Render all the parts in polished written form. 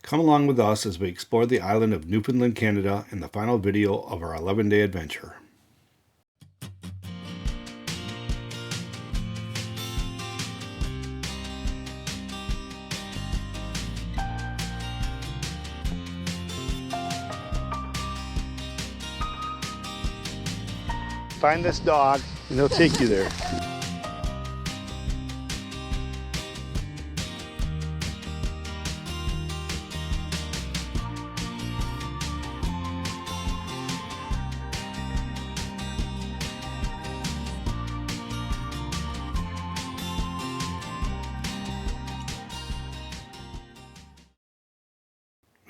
Come along with us as we explore the island of Newfoundland, Canada in the final video of our 11-day adventure. Find this dog and he'll take you there.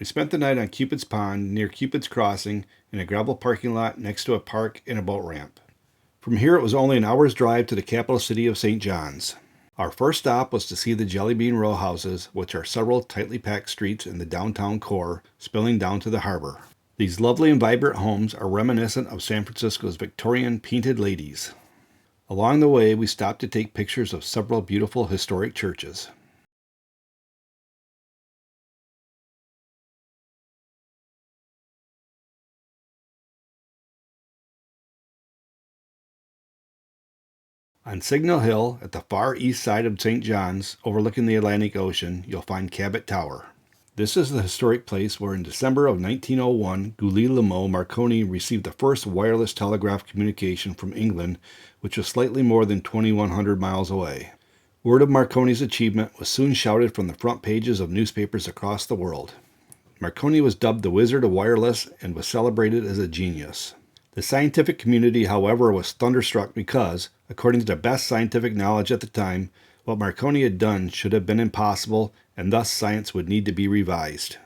We spent the night on Cupid's Pond near Cupid's Crossing in a gravel parking lot next to a park and a boat ramp. From here it was only an hour's drive to the capital city of St. John's. Our first stop was to see the Jelly Bean row houses, which are several tightly packed streets in the downtown core, spilling down to the harbor. These lovely and vibrant homes are reminiscent of San Francisco's Victorian painted ladies. Along the way, we stopped to take pictures of several beautiful historic churches. On Signal Hill, at the far east side of St. John's, overlooking the Atlantic Ocean, you'll find Cabot Tower. This is the historic place where in December of 1901, Guglielmo Marconi received the first wireless telegraph communication from England, which was slightly more than 2,100 miles away. Word of Marconi's achievement was soon shouted from the front pages of newspapers across the world. Marconi was dubbed the Wizard of Wireless and was celebrated as a genius. The scientific community, however, was thunderstruck because, according to the best scientific knowledge at the time, what Marconi had done should have been impossible, and thus science would need to be revised.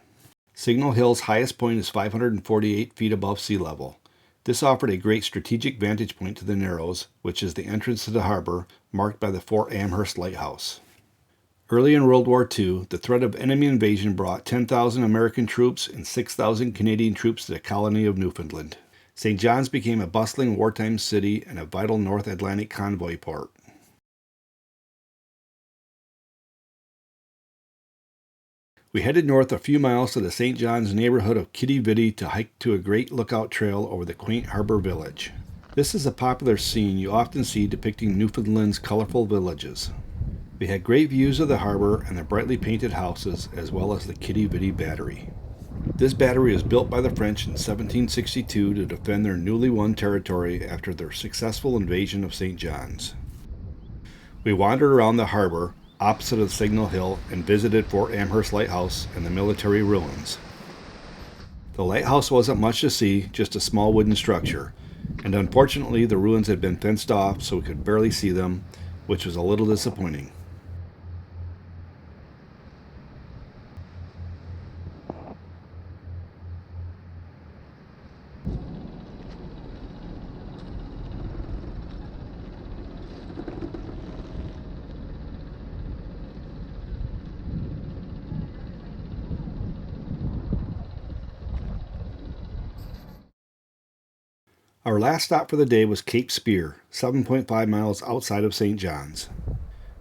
Signal Hill's highest point is 548 feet above sea level. This offered a great strategic vantage point to the Narrows, which is the entrance to the harbor, marked by the Fort Amherst lighthouse. Early in World War II, the threat of enemy invasion brought 10,000 American troops and 6,000 Canadian troops to the colony of Newfoundland. St. John's became a bustling wartime city and a vital North Atlantic convoy port. We headed north a few miles to the St. John's neighborhood of Kitty Vitty to hike to a great lookout trail over the quaint harbor village. This is a popular scene you often see depicting Newfoundland's colorful villages. We had great views of the harbor and the brightly painted houses, as well as the Kitty Vitty Battery. This battery was built by the French in 1762 to defend their newly won territory after their successful invasion of St. John's. We wandered around the harbor, opposite of Signal Hill, and visited Fort Amherst Lighthouse and the military ruins. The lighthouse wasn't much to see, just a small wooden structure, and unfortunately the ruins had been fenced off so we could barely see them, which was a little disappointing. Our last stop for the day was Cape Spear, 7.5 miles outside of St. John's.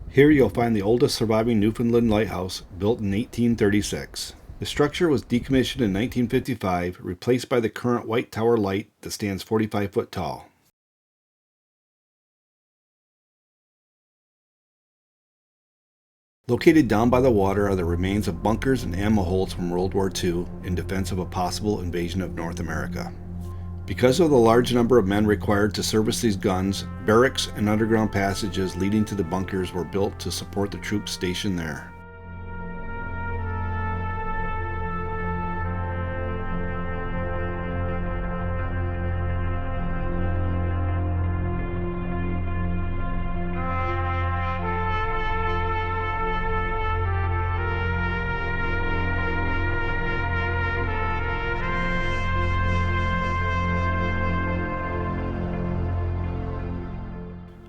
Here you'll find the oldest surviving Newfoundland lighthouse, built in 1836. The structure was decommissioned in 1955, replaced by the current White Tower Light that stands 45 foot tall. Located down by the water are the remains of bunkers and ammo holds from World War II in defense of a possible invasion of North America. Because of the large number of men required to service these guns, barracks and underground passages leading to the bunkers were built to support the troops stationed there.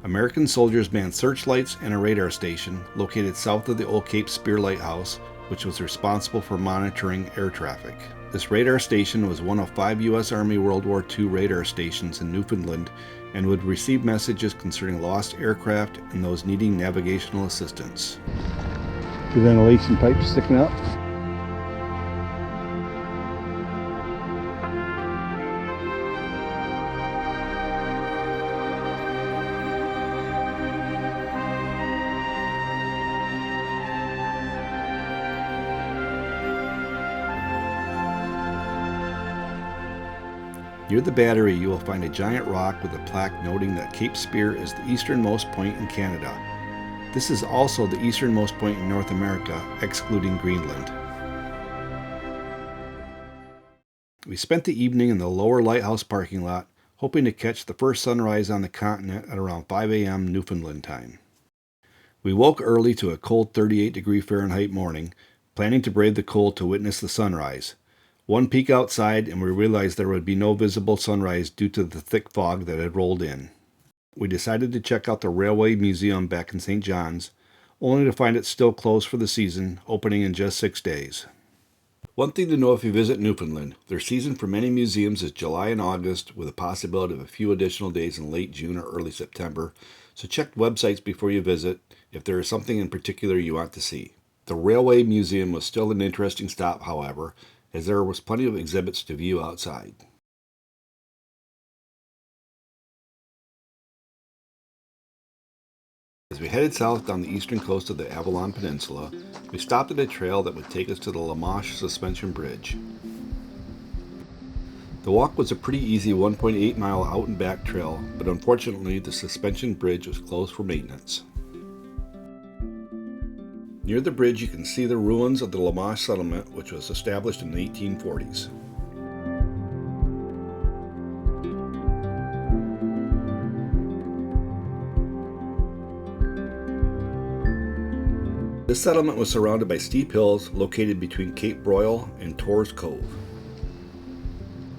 American soldiers manned searchlights and a radar station located south of the old Cape Spear Lighthouse, which was responsible for monitoring air traffic. This radar station was one of 5 U.S. Army World War II radar stations in Newfoundland and would receive messages concerning lost aircraft and those needing navigational assistance. The ventilation pipe sticking up. Near the battery, you will find a giant rock with a plaque noting that Cape Spear is the easternmost point in Canada. This is also the easternmost point in North America, excluding Greenland. We spent the evening in the lower lighthouse parking lot, hoping to catch the first sunrise on the continent at around 5 a.m. Newfoundland time. We woke early to a cold 38-degree Fahrenheit morning, planning to brave the cold to witness the sunrise. One peek outside and we realized there would be no visible sunrise due to the thick fog that had rolled in. We decided to check out the Railway Museum back in St. John's, only to find it still closed for the season, opening in just 6 days. One thing to know if you visit Newfoundland, their season for many museums is July and August, with a possibility of a few additional days in late June or early September, so check websites before you visit if there is something in particular you want to see. The Railway Museum was still an interesting stop, however, as there was plenty of exhibits to view outside. As we headed south down the eastern coast of the Avalon Peninsula, we stopped at a trail that would take us to the Lamache Suspension Bridge. The walk was a pretty easy 1.8-mile out and back trail, but unfortunately the suspension bridge was closed for maintenance. Near the bridge you can see the ruins of the Lamache settlement, which was established in the 1840s. This settlement was surrounded by steep hills located between Cape Broyle and Torres Cove.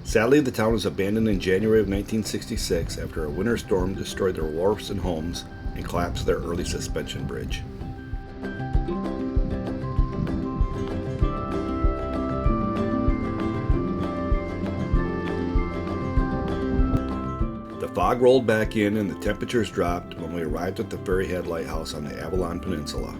Sadly, the town was abandoned in January of 1966 after a winter storm destroyed their wharfs and homes and collapsed their early suspension bridge. The fog rolled back in and the temperatures dropped when we arrived at the Ferryhead Lighthouse on the Avalon Peninsula.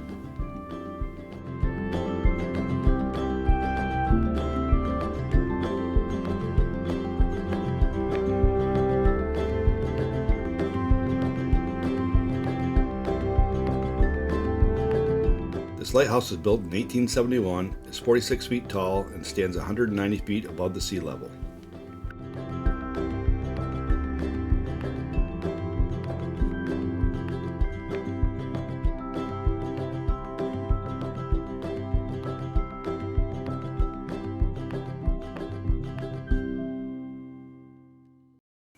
This lighthouse was built in 1871, is 46 feet tall, and stands 190 feet above the sea level.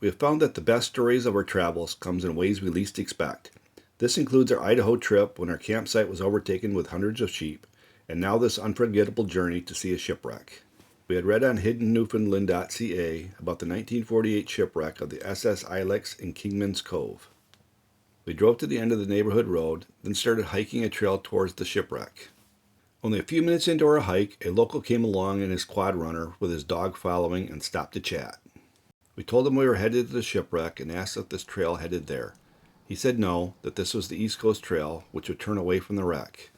We have found that the best stories of our travels comes in ways we least expect. This includes our Idaho trip when our campsite was overtaken with hundreds of sheep, and now this unforgettable journey to see a shipwreck. We had read on hiddennewfoundland.ca about the 1948 shipwreck of the SS Ilex in Kingman's Cove. We drove to the end of the neighborhood road, then started hiking a trail towards the shipwreck. Only a few minutes into our hike, a local came along in his quad runner with his dog following and stopped to chat. We told him we were headed to the shipwreck and asked if this trail headed there. He said no, that this was the East Coast Trail, which would turn away from the wreck.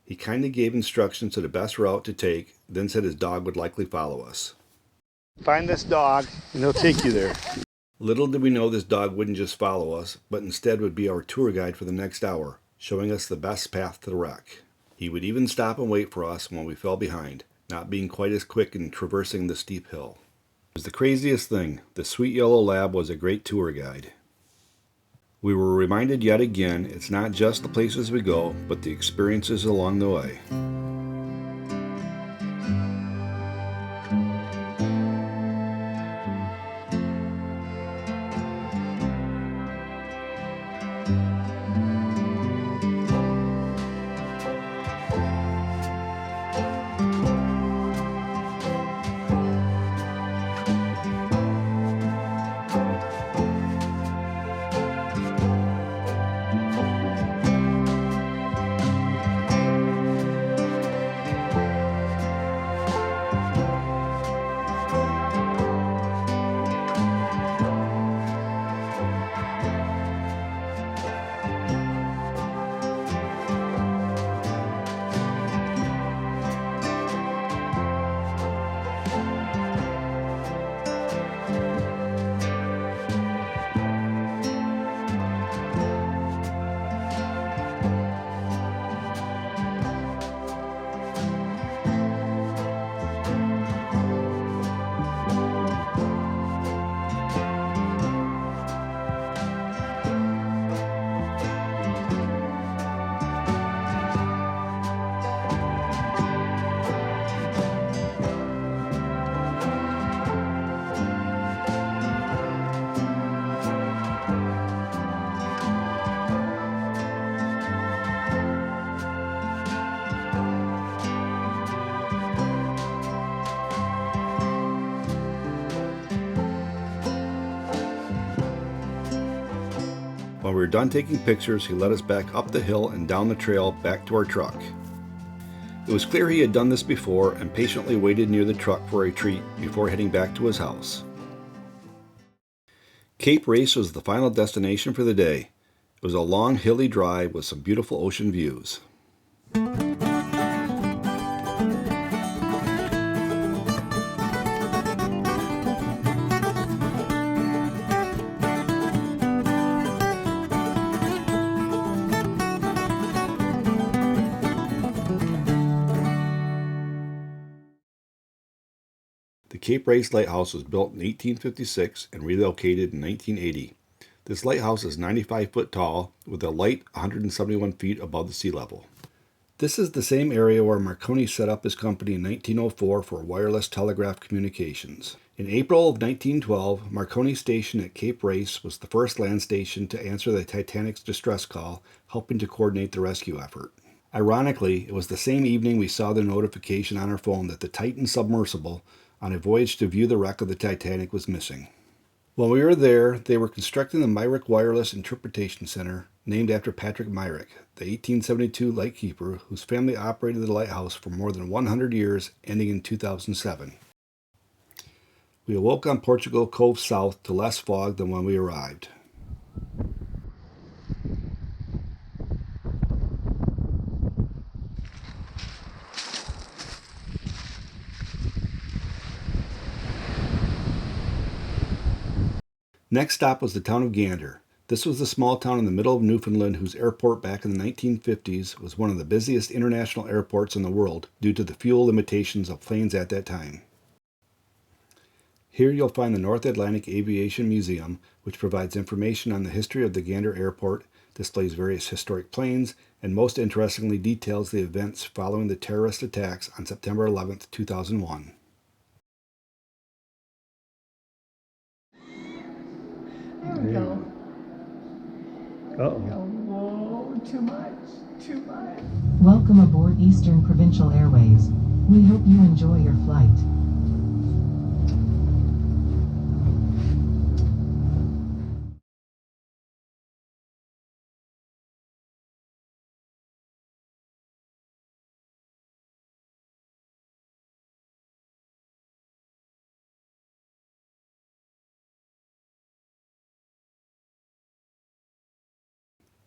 He kindly gave instructions to the best route to take, then said his dog would likely follow us. Find this dog and he'll take you there. Little did we know this dog wouldn't just follow us, but instead would be our tour guide for the next hour, showing us the best path to the wreck. He would even stop and wait for us when we fell behind, not being quite as quick in traversing the steep hill. It was the craziest thing. The sweet yellow lab was a great tour guide. We were reminded yet again, it's not just the places we go, but the experiences along the way. When we were done taking pictures, he led us back up the hill and down the trail back to our truck. It was clear he had done this before and patiently waited near the truck for a treat before heading back to his house. Cape Race was the final destination for the day. It was a long, hilly drive with some beautiful ocean views. The Cape Race Lighthouse was built in 1856 and relocated in 1980. This lighthouse is 95 foot tall with a light 171 feet above the sea level. This is the same area where Marconi set up his company in 1904 for wireless telegraph communications. In April of 1912, Marconi's station at Cape Race was the first land station to answer the Titanic's distress call, helping to coordinate the rescue effort. Ironically, it was the same evening we saw the notification on our phone that the Titan submersible, on a voyage to view the wreck of the Titanic, was missing. While we were there, they were constructing the Myrick Wireless Interpretation Center, named after Patrick Myrick, the 1872 lightkeeper whose family operated the lighthouse for more than 100 years, ending in 2007. We awoke on Portugal Cove South to less fog than when we arrived. Next stop was the town of Gander. This was the small town in the middle of Newfoundland whose airport back in the 1950s was one of the busiest international airports in the world due to the fuel limitations of planes at that time. Here you'll find the North Atlantic Aviation Museum, which provides information on the history of the Gander Airport, displays various historic planes, and most interestingly details the events following the terrorist attacks on September 11, 2001. There we go. Uh-oh. Whoa, too much, too much. Welcome aboard Eastern Provincial Airways. We hope you enjoy your flight.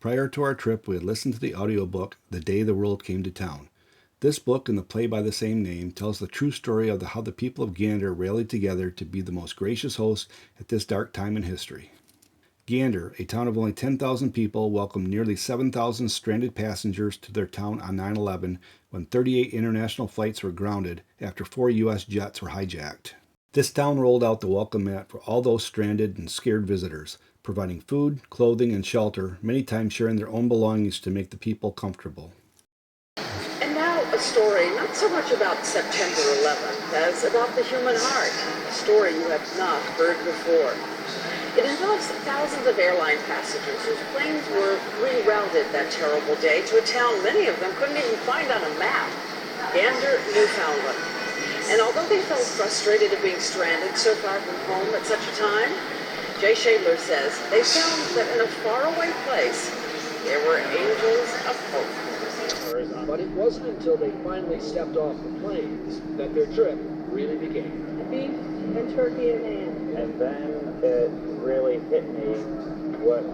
Prior to our trip, we had listened to the audiobook, The Day the World Came to Town. This book and the play by the same name tells the true story of how the people of Gander rallied together to be the most gracious hosts at this dark time in history. Gander, a town of only 10,000 people, welcomed nearly 7,000 stranded passengers to their town on 9/11 when 38 international flights were grounded after 4 U.S. jets were hijacked. This town rolled out the welcome mat for all those stranded and scared visitors, providing food, clothing, and shelter, many times sharing their own belongings to make the people comfortable. And now a story not so much about September 11th as about the human heart, a story you have not heard before. It involves thousands of airline passengers whose planes were rerouted that terrible day to a town many of them couldn't even find on a map, Gander, Newfoundland. And although they felt frustrated at being stranded so far from home at such a time, Jay Shadler says they found that in a faraway place, there were angels of hope. But it wasn't until they finally stepped off the planes that their trip really began. Beef and turkey and ham. And then it really hit me what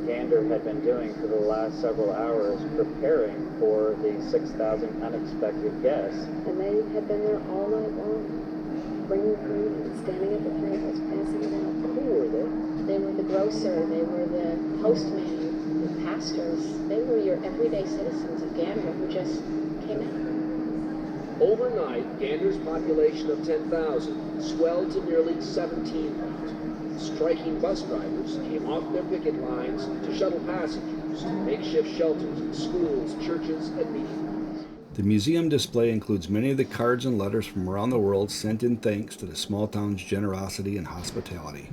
Gander had been doing for the last several hours, preparing for the 6,000 unexpected guests. And they had been there all night long, bringing food and standing at the tables, passing it out. Who were they? They were the grocer, they were the postman, the pastors. They were your everyday citizens of Gander who just came out. Overnight, Gander's population of 10,000 swelled to nearly 17,000. Striking bus drivers came off their picket lines to shuttle passengers to makeshift shelters in schools, churches, and meeting. The museum display includes many of the cards and letters from around the world sent in thanks to the small town's generosity and hospitality.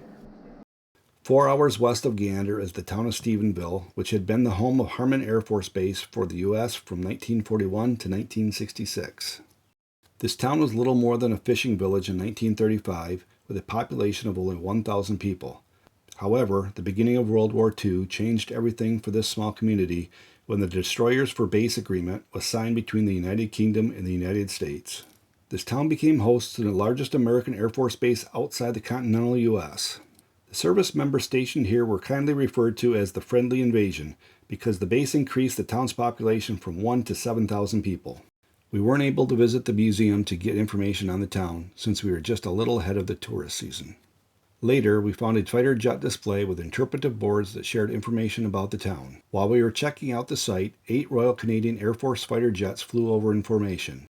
4 hours west of Gander is the town of Stephenville, which had been the home of Harmon Air Force Base for the U.S. from 1941 to 1966. This town was little more than a fishing village in 1935, with a population of only 1,000 people. However, the beginning of World War II changed everything for this small community when the Destroyers for Base Agreement was signed between the United Kingdom and the United States. This town became host to the largest American Air Force base outside the continental U.S. The service members stationed here were kindly referred to as the Friendly Invasion because the base increased the town's population from 1 to 7,000 people. We weren't able to visit the museum to get information on the town since we were just a little ahead of the tourist season. Later, we found a fighter jet display with interpretive boards that shared information about the town. While we were checking out the site, 8 Royal Canadian Air Force fighter jets flew over in formation.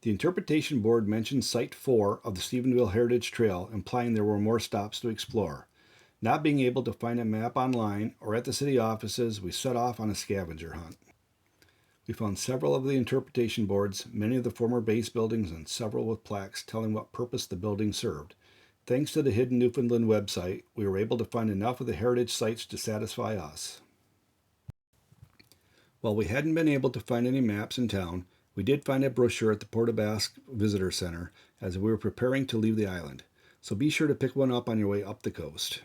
The interpretation board mentioned Site 4 of the Stephenville Heritage Trail, implying there were more stops to explore. Not being able to find a map online or at the city offices, we set off on a scavenger hunt. We found several of the interpretation boards, many of the former base buildings, and several with plaques telling what purpose the building served. Thanks to the Hidden Newfoundland website, we were able to find enough of the heritage sites to satisfy us. While we hadn't been able to find any maps in town, we did find a brochure at the Port aux Basques Visitor Center as we were preparing to leave the island, so be sure to pick one up on your way up the coast.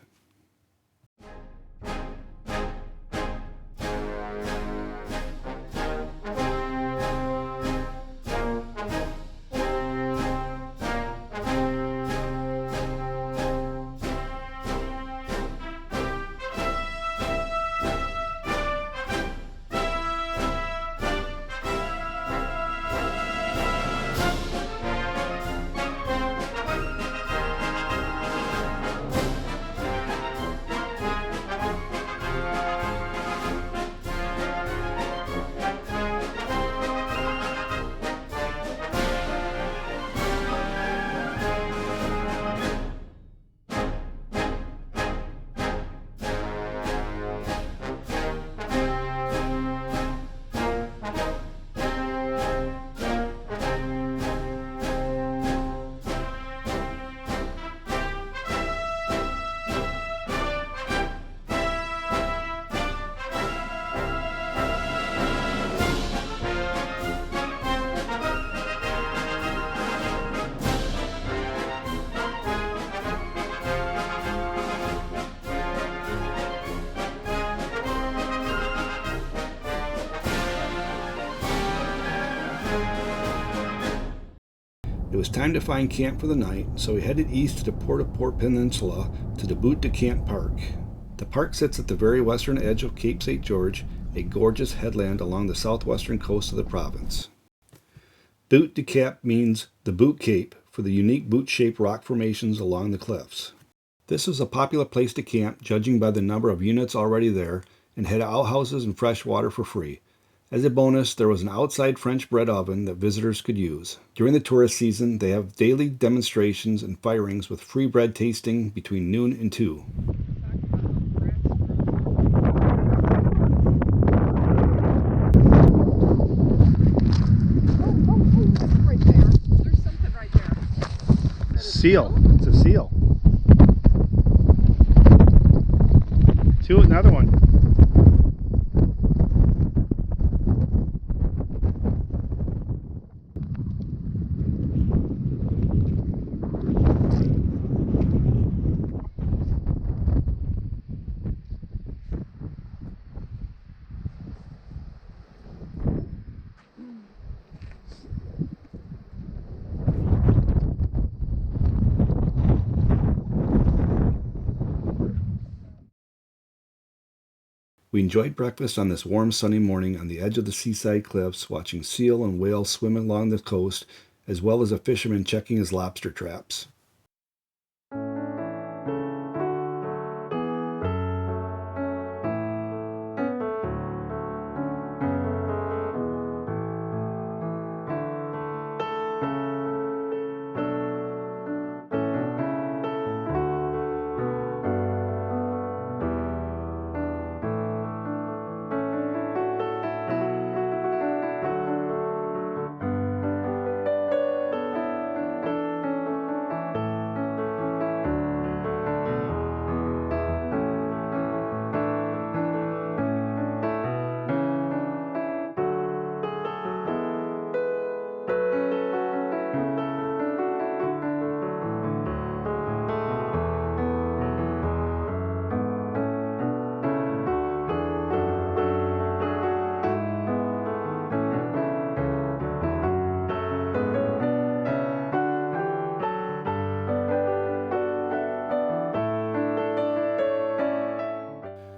It was time to find camp for the night, so we headed east to the Port Peninsula to the Butte de Camp Park. The park sits at the very western edge of Cape St. George, a gorgeous headland along the southwestern coast of the province. Butte de Cap means the Butte Cape for the unique boot-shaped rock formations along the cliffs. This is a popular place to camp, judging by the number of units already there, and had outhouses and fresh water for free. As a bonus, there was an outside French bread oven that visitors could use. During the tourist season, they have daily demonstrations and firings with free bread tasting between noon and 2. Seal. It's a seal. Another one. We enjoyed breakfast on this warm, sunny morning on the edge of the seaside cliffs, watching seal and whale swim along the coast, as well as a fisherman checking his lobster traps.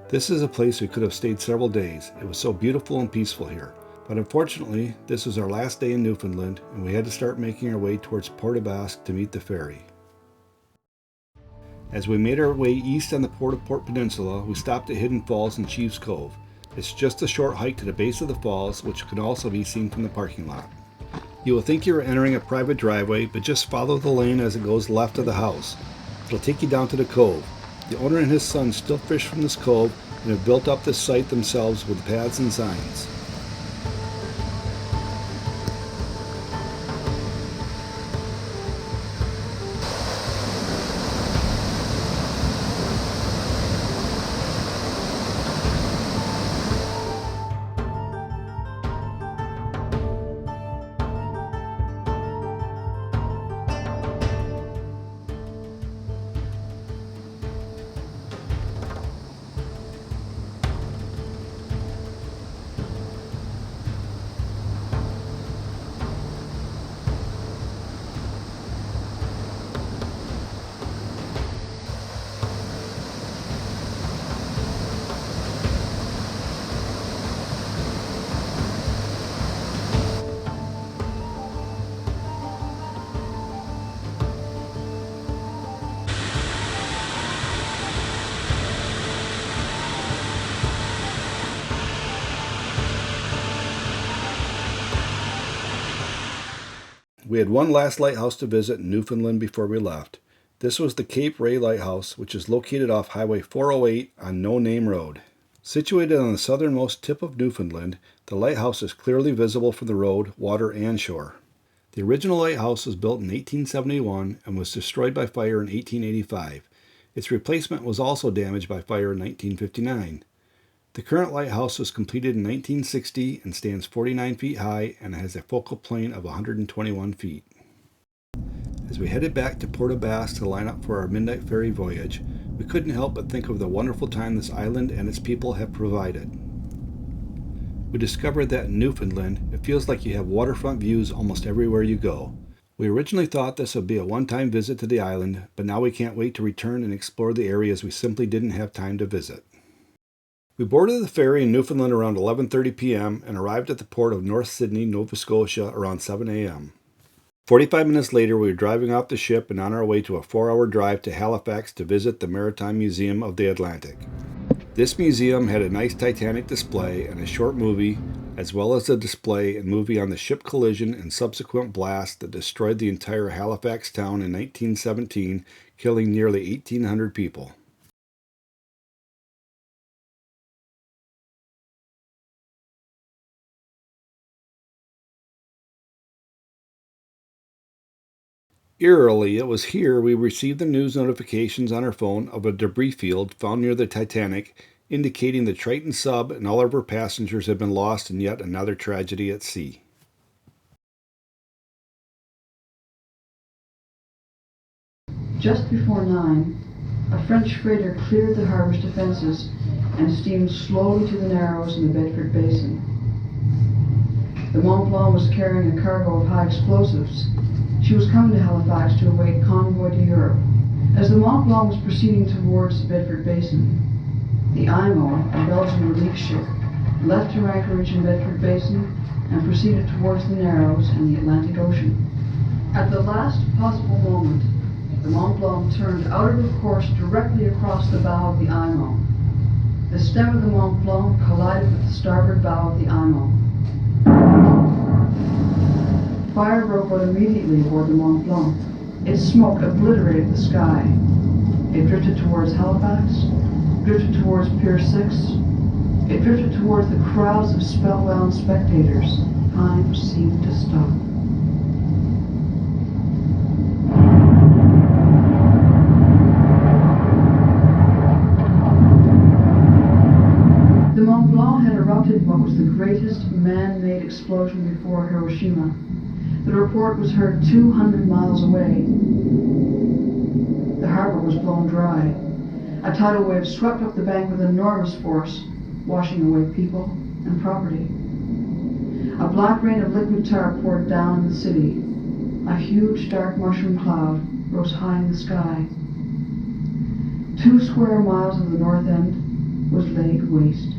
This is a place we could have stayed several days. It was so beautiful and peaceful here. But unfortunately, this was our last day in Newfoundland, and we had to start making our way towards Port to meet the ferry. As we made our way east on the Port Peninsula, we stopped at Hidden Falls in Chiefs Cove. It's just a short hike to the base of the falls, which can also be seen from the parking lot. You will think you are entering a private driveway, but just follow the lane as it goes left of the house. It'll take you down to the cove. The owner and his son still fish from this cove and have built up this site themselves with paths and signs. We had one last lighthouse to visit in Newfoundland before we left. This was the Cape Ray Lighthouse, which is located off Highway 408 on No Name Road. Situated on the southernmost tip of Newfoundland, the lighthouse is clearly visible from the road, water, and shore. The original lighthouse was built in 1871 and was destroyed by fire in 1885. Its replacement was also damaged by fire in 1959. The current lighthouse was completed in 1960 and stands 49 feet high and has a focal plane of 121 feet. As we headed back to Port to line up for our midnight ferry voyage, we couldn't help but think of the wonderful time this island and its people have provided. We discovered that in Newfoundland, it feels like you have waterfront views almost everywhere you go. We originally thought this would be a one-time visit to the island, but now we can't wait to return and explore the areas we simply didn't have time to visit. We boarded the ferry in Newfoundland around 11:30 p.m. and arrived at the port of North Sydney, Nova Scotia around 7 a.m. 45 minutes later, we were driving off the ship and on our way to a 4-hour drive to Halifax to visit the Maritime Museum of the Atlantic. This museum had a nice Titanic display and a short movie, as well as a display and movie on the ship collision and subsequent blast that destroyed the entire Halifax town in 1917, killing nearly 1,800 people. Eerily, it was here we received the news notifications on our phone of a debris field found near the Titanic, indicating the Triton sub and all of her passengers had been lost in yet another tragedy at sea. Just before 9, a French freighter cleared the harbor's defenses and steamed slowly to the Narrows in the Bedford Basin. The Mont Blanc was carrying a cargo of high explosives. She was coming to Halifax to await convoy to Europe. As the Mont Blanc was proceeding towards the Bedford Basin, the IMO, a Belgian relief ship, left her anchorage in Bedford Basin and proceeded towards the Narrows and the Atlantic Ocean. At the last possible moment, the Mont Blanc turned out of her course directly across the bow of the IMO. The stem of the Mont Blanc collided with the starboard bow of the IMO. Fire broke out immediately aboard the Mont Blanc. Its smoke obliterated the sky. It drifted towards Halifax, drifted towards Pier 6. It drifted towards the crowds of spellbound spectators. Time seemed to stop. The Mont Blanc had erupted in what was the greatest man-made explosion before Hiroshima. The report was heard 200 miles away. The harbor was blown dry. A tidal wave swept up the bank with enormous force, washing away people and property. A black rain of liquid tar poured down in the city. A huge dark mushroom cloud rose high in the sky. 2 square miles of the north end was laid waste.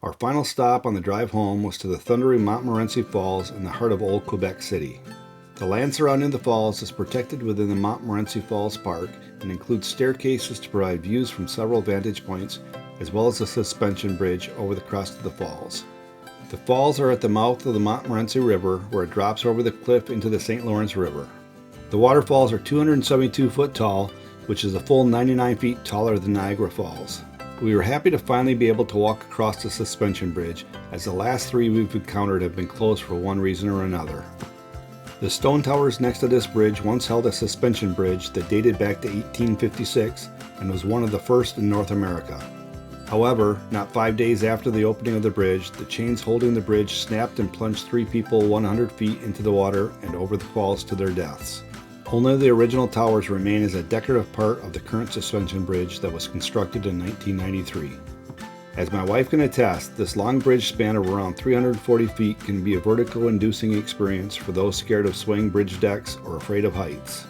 Our final stop on the drive home was to the thundering Montmorency Falls in the heart of old Quebec City. The land surrounding the falls is protected within the Montmorency Falls Park and includes staircases to provide views from several vantage points, as well as a suspension bridge over the crest of the falls. The falls are at the mouth of the Montmorency River, where it drops over the cliff into the St. Lawrence River. The waterfalls are 272 foot tall, which is a full 99 feet taller than Niagara Falls. We were happy to finally be able to walk across the suspension bridge, as the last three we've encountered have been closed for one reason or another. The stone towers next to this bridge once held a suspension bridge that dated back to 1856 and was one of the first in North America. However, not 5 days after the opening of the bridge, the chains holding the bridge snapped and plunged 3 people 100 feet into the water and over the falls to their deaths. Only the original towers remain as a decorative part of the current suspension bridge that was constructed in 1993. As my wife can attest, this long bridge span of around 340 feet can be a vertigo-inducing experience for those scared of swaying bridge decks or afraid of heights.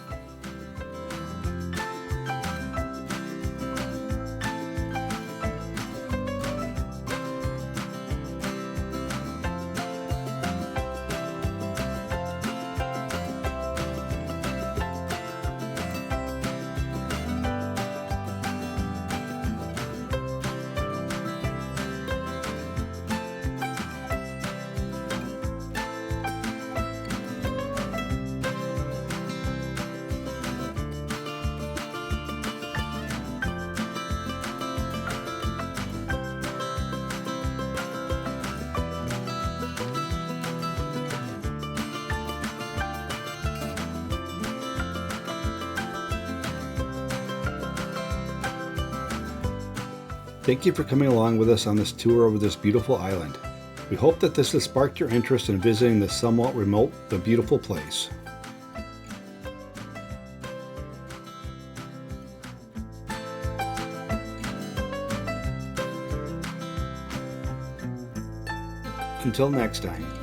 Thank you for coming along with us on this tour over this beautiful island. We hope that this has sparked your interest in visiting this somewhat remote but beautiful place. Until next time.